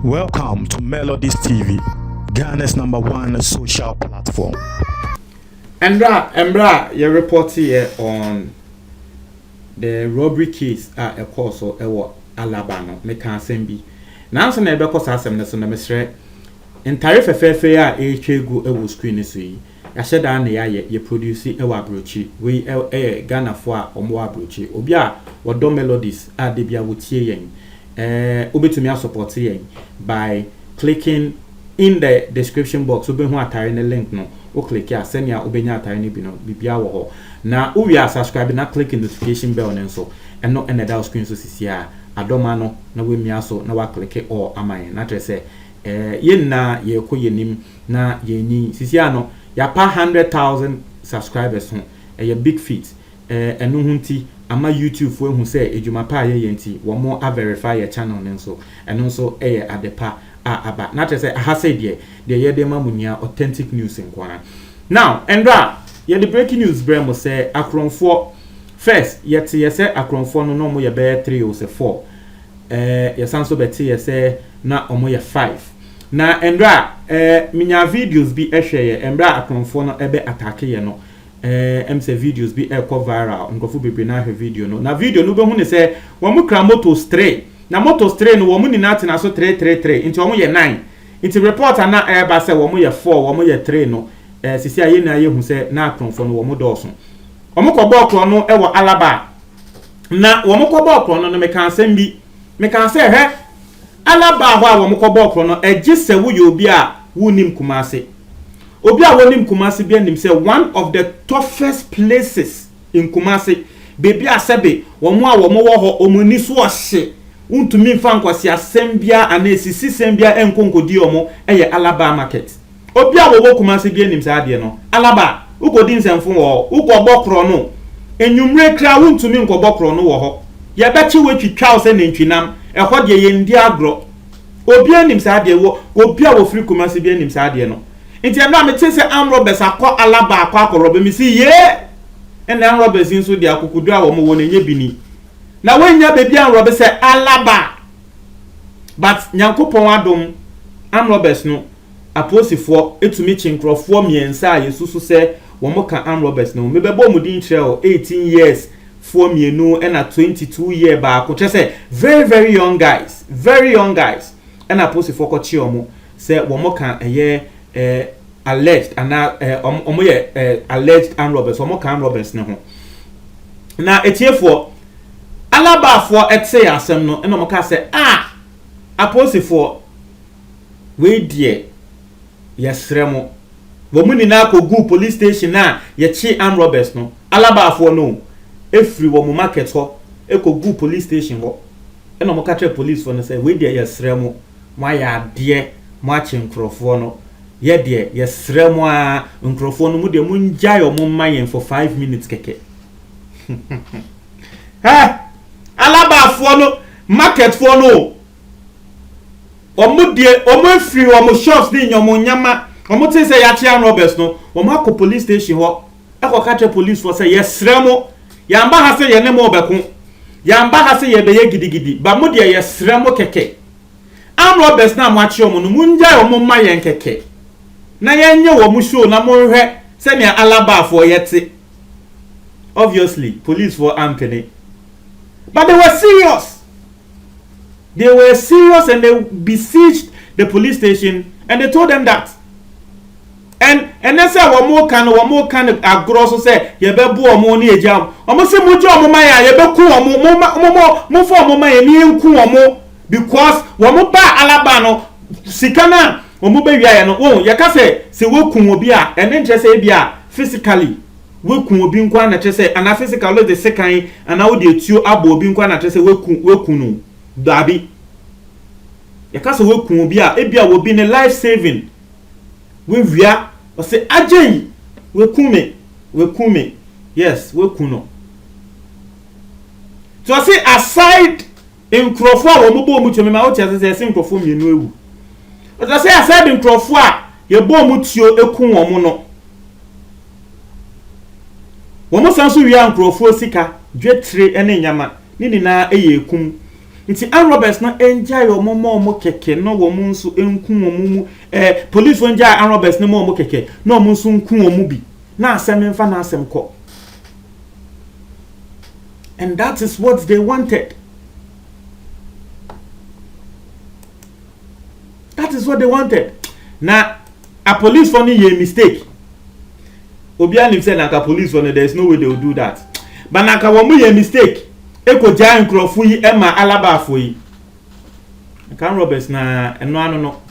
Welcome to Melodies TV, Ghana's #1 social platform. Embra, you report here on the robbery case at a course or Alabama, Mekansembi. Now, so never cost us some lesson, Mr. In tariff fair, a chego, a screen is we. I said, you produce a wabruchi, we a Ghana for or more abruchi, Obia, or do melodies, at the Bia would Ubitumia support by clicking in the description box. Ube who are the link no. O click here, send ya ubenya tiny bino bibia wo. Na we are subscribing, na click in the notification bell and so and not any other screen so sisia. Adoma no na we miaso na wa click or amay. Na say yen na ye ko yenim na ye ni sisia no ya pa 100,000 subscribers ho. A big feat. Enu hunti ama YouTube for who say ejuma pa ye yenti wo mo a verify your channel nenso eno so adepa aba na say ha say de ye de mamunia authentic news in kwana. Now Endra ye the breaking news bremo say akronfo first yet ye say akronfo no mo ye be 3 o say 4 ye sanso beti ye say na omo ye 5 na Endra minya videos bi ehwe ye Endra akronfo no ebe attack ye no MC videos be e ko viral nkofo bebe na hwe video no na video no be hu ne se wo mu kra moto stray na moto stray no wo mu ni na tena so 333 nti wo mu ye 9 nti reporter na e ba se wo mu ye 4 wo mu ye 3 no sisi aye na ye hu se na akronfo no wo mu doso wo mu ko bo kro no e wo Alaba na wo mu ko bo kro no me kan se he Alaba ho a wo mu ko bo kro no eje se wo ye obi a wunim Kumasi obi a wonim Kumasi bi anim say one of the toughest places in Kumasi baby asebe womo a womo wo ho omuni so ohye untumi mfa nkwasi asembia anesisi sembia enkonkodi omo eye Alaba market obi a wo Kumasi bi anim say ade no Alaba ukodi nsemfo wo ukobokro no enwumre kra untumi nkobokro no wo ho ye bechi wetwitwa se nentwinam ehọ de ye ndi agro obi anim say ade wo obi a wo free Kumasi bi anim say ade no nti na me tse se Amrobes akọ Alaba akọ robe mi si ye ene Amrobes nso di akukudu a wo mo wona nye bini na wenya bebi Amrobes se Alaba but nyankopon adom Amrobes no aposifo etumi chinkrofo miensa yesusu se wo mo ka Amrobes no mebebo mu din kire o 18 years for mienu ena 22 year ba ko se very young guys ena aposifo ko chi omo se wo mo ka eye alleged and omo ye alleged Amrobes omo kan Amrobes ne ho na etiefo Alaba fo etse asem no eno mo ka se aposifo we die yesremo wo mu ni na kogu police station na ye chi Amrobes no Alaba fo no efri wo mu market ho ekogu police station ho eno mo ka tre police fo no se we die yesremo mo ya de mo achi nkrofo no ye de yesremo a nkrofo no mu de mu njai o mu mayen for 5 minutes keke Alaba fo no market fo no omu de omu free omu shops ni nyomo nyama omu tin say ya chi Amrobes no omu akọ police station ho akọ police fo say yesremo yamba ha say ye ne mo beku yamba ha say ye be ye gidigidi ba mu de yesremo keke Amrobes na mo achi omu no mu njai omu mayen keke na yenye wo mu show na mo hwe se ne Alaba fo yete obviously police for Anthony but they were serious and they besieged the police station and they told them that and they say wo mo kan agro so say ye be bu omo ni ejam omo se mo je omo maya ye be ku omo mo fo omo maya ni enku omo because wo mo ba Alaba no sikana omo be wiaye no ye ka se we ku obi a ene nche se bi a physically we ku obi nkwa na che se ana physically the second ana wo de etuo abo obi nkwa na che se we ku no dabi ye ka se we ku obi a ebia wo bi ne life saving we wia o se ajen we ku me yes we ku no so say aside nkrofo a wo mo bo mu tweme ma wo tia se nkrofo mienu ewu o say aside nkrofo a ye bo mu tuo eku wo mo no wo mo sanso wia nkrofo sika dwetire ene nyama ni na eye kum nti armed robbers na enjay omo keke no wo mu nso enku omo mu police won jay armed robbers na mo keke na omo nso nku omo bi na asem mfa na asem ko. And that is what they wanted. That is what they wanted. Now, a police for me a mistake. Obianim said like a police for there is no way they will do that. But naka womu a mistake. Eko giant crofui Emma alaba fui. Can robbers na eno no.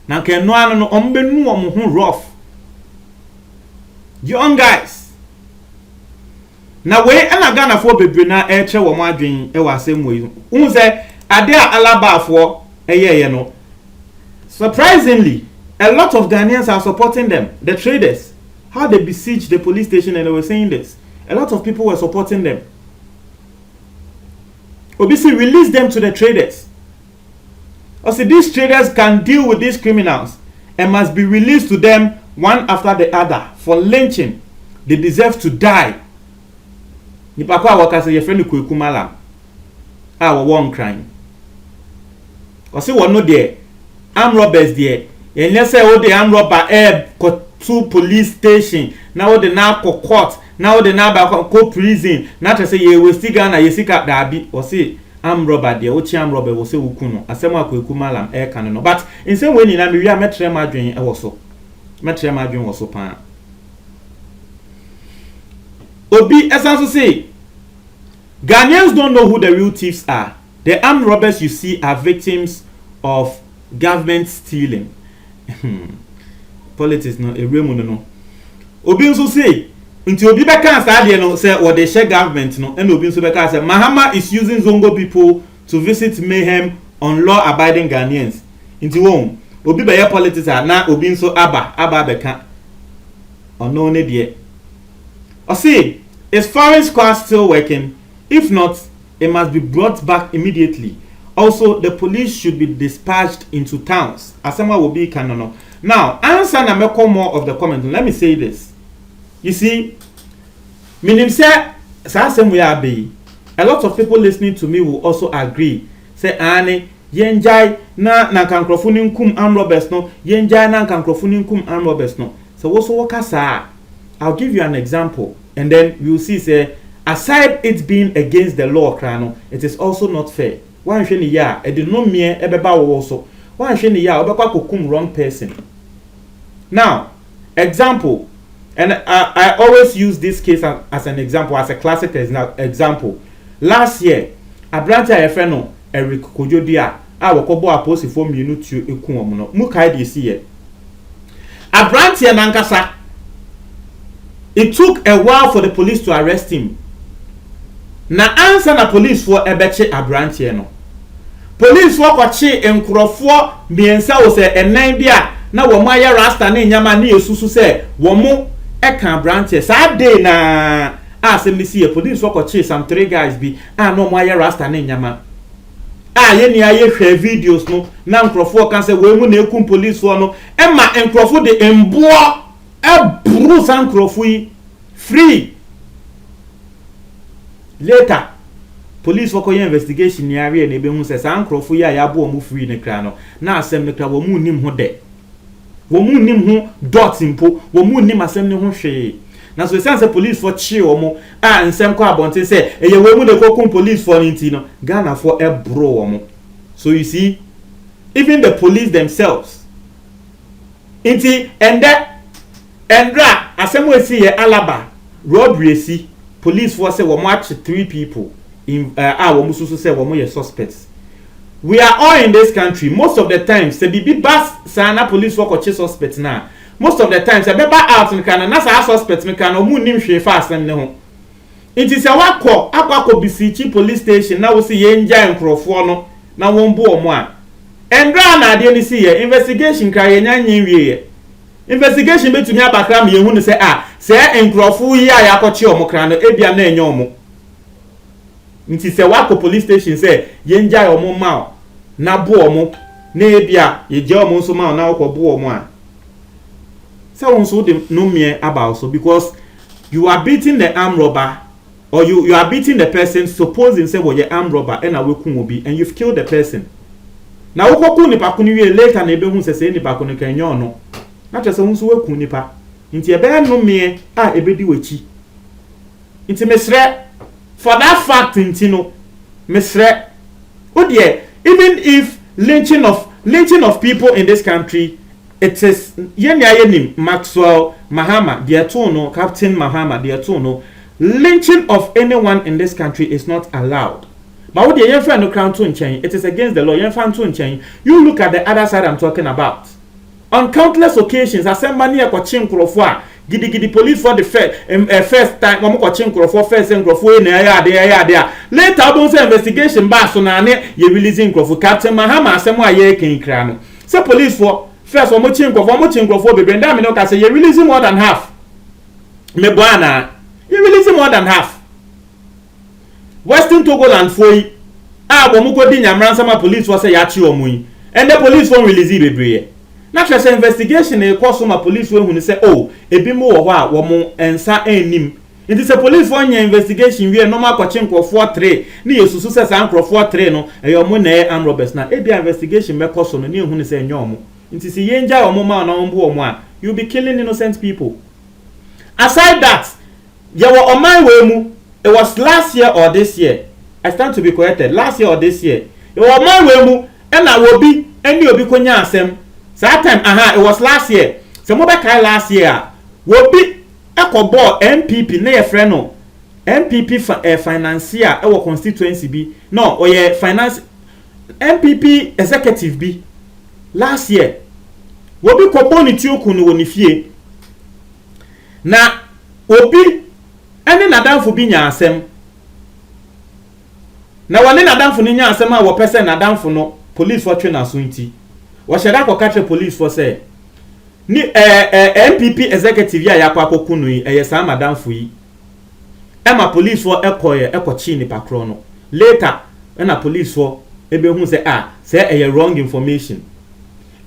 Na ke eno no ombenu omo rough. Young guys. Na we na Ghana for bebre na eche wo mo adwen e wa asem we. Unu say ade alaba afo eye no. Surprisingly, a lot of Ghanaians are supporting them, the traders. How they besieged the police station and they were saying this. A lot of people were supporting them. Obviously, release them to the traders. Also, these traders can deal with these criminals and must be released to them one after the other for lynching. They deserve to die. Nipakwa wakase your friend Kukumala. Our one crime. Kasi no there. Armed robbers there. And let's say the armed robber to police station. Now the now court. Now the now go prison. Not to say you will still Ghana you seek up that or say armed robber there. Ochi armed robber will say ukuno. Asema Kukumalam canon. But in some way in America metre margin also. Metre margin also pan. Obi essentially say Ghanaians don't know who the real thieves are. The armed robbers you see are victims of government stealing. Politics no a real no. Obi nso say until obi beka say no say what they share government no and obi nso beka say Mahama is using Zongo people to visit mayhem on law abiding Ghanaians. Until won obi be politics na obi nso aba beka ono ne de. O say is foreign squad still working? If not, it must be brought back immediately. Also, the police should be dispatched into towns. Asema will be canon. Now, answer na make more of the comment. Let me say this. You see, minim say a lot of people listening to me will also agree. Say ane yenjai na kankrofuni nkum armed robbers no. Yenjai na kankrofuni nkum armed robbers no. So also wakasa. I'll give you an example, and then you'll see say aside it being against the law, krano, it is also not fair. One sheni ya, e did no mere ebeba also. One sheni ya, obekwa kokum wrong person. Now, example, and I always use this case as an example, as a classic example. Last year, Abrante Efeno, Eric Kojodia, wakobo aposi for mienu tu eku omuno. Mukai di see ye. Abrante nankasa. It took a while for the police to arrest him. Na answer na police for ebeche Abrante no. Police for kwache enkrofo miensa wo se enan bia na wo mo aye rasta na nyama na yesusu se wo mo eka Abrante sa day na asemisi police for kwache some 3 guys bi no mo aye rasta na nyama ye ni aye hwe videos no na enkrofo kan se we mu na ekum police for no e ma enkrofo de embo Bruce and Crofui free. Later, police for investigation near area and Ebemus says Crofui yabo mu free in the crano. Now sem the crab womun nim ho de. Womun nim ho dot impo, womun nim assembly ho she. Now so sense police for chi omo and sem kwa bonte say e ye womun de kokum police for intino Ghana for e bro omo. So you see, even the police themselves. Inti and that Endra, asemo see Alaba, robbery see police force say we match 3 people in we susu say we suspects. We are all in this country. Most of the times, the BB bus sana police work or suspects now. Most of the times, the beba out in Canada, na suspects me can omu nim hwe fast and no. It is a wako BCG police station now we see yenja nkrofo no na won bo omo a. Endra na de ni see investigation kra yenya nwie. Investigation betumi abakra me yehu ne say say enkrofo yi ayakoche omokra no ebia na enye omo nti say wako police station say yenja omo ma na bo omo na ebia yeje omo so ma na wako bo omo a say won so de no me about so because you are beating the armed robber or you are beating the person, supposing say well you're armed robber and and you've killed the person. Now wokoku nipa ko ni later na ebe hu say nipa ko no kan nyo no. Na tse hu so waku nipa. Nti ebe no me a ebe di wachi. Nti mesre for that fact nti no mesre odie even if lynching of people in this country, it is yenim Maxwell Mahama no Captain Mahama no, lynching of anyone in this country is not allowed. But what the friend no crown to change, it is against the law. You look at the other side I'm talking about. On countless occasions, I send money a coaching crofwa, gidi police for the first time, one coaching crofwa first and crofwa there. Later, I don't say investigation back so now you releasing crofwa. Captain Mahama, someone ye can cram. So police for first one more crofwa, baby, and I can say you're releasing more than half. Mebuana, you're releasing more than half. Western Togoland for you. Womuko di nyamran sama police was say yachi omui. And the police won't release it bebre. Na just investigation e cost some police when say oh, ebi mo wo a wo mo ensa enim. It is a police for your investigation we normal kwachi nkrofo 3 ni yesusu se san nkrofo 3 no e yo mo na e am robbers na e bia investigation me cost no ni ehunu se enyomo. Nti si yenja wo mo ma na wo mbo a you be killing innocent people. Aside that, you were on my way. It was last year or this year. I stand to be corrected. Last year or this year. It was my way, and I will be any of you konya asem. So that time, it was last year. So mo kai last year. Will be echo board MPP na friend no. MPP financier our constituency be. No, or ye finance MPP executive be. Last year. Will be koponi tioku no woni fie. Na obi ene nadamfo bi nya asem na wane nadamfo ni nya asem a wo pese nadamfo no police for twe na so nti wo sheda ko catch police for say ni MPP executive ya yakwa kokunu yi sa madamfo yi ma police for ekochi ni pakro no later na police for ebe hu say wrong information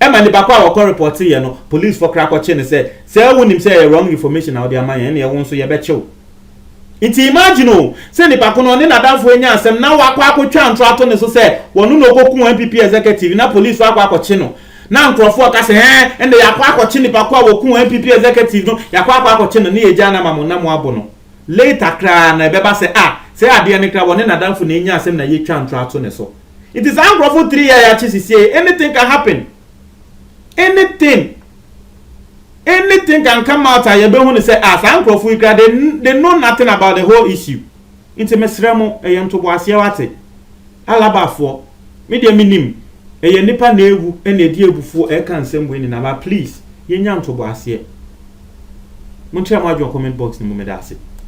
ma ni bakwa wo report ye no police for crack chi ni say wonim say wrong information na o de amanya na ye won so ye be chew. Iti imagine say ni pakono ni nadamfo enya asem na wakwa akotwa ntro ato ne so say wonu no koku MPP executive na police akwa akochi no na nkrofo ka say ende yakwa akochi ni pakwa woku MPP executive no yakwa akochi no na eja na mamu na mo abo no later kra na beba say ade ne kra wonu nadamfo na enya asem na ye twa ntro ato ne so. It is nkrofo 3 year ya chisisi anything can happen. Anything can come out and you don't say as Uncle Fuika, they know nothing about the whole issue. Intimesremo, a young to Wasiawate. Alaba for media minim, a nipa nevu, and a dear before I can send winning about please, young to Wasia. Muncha comment box in Mumedasi.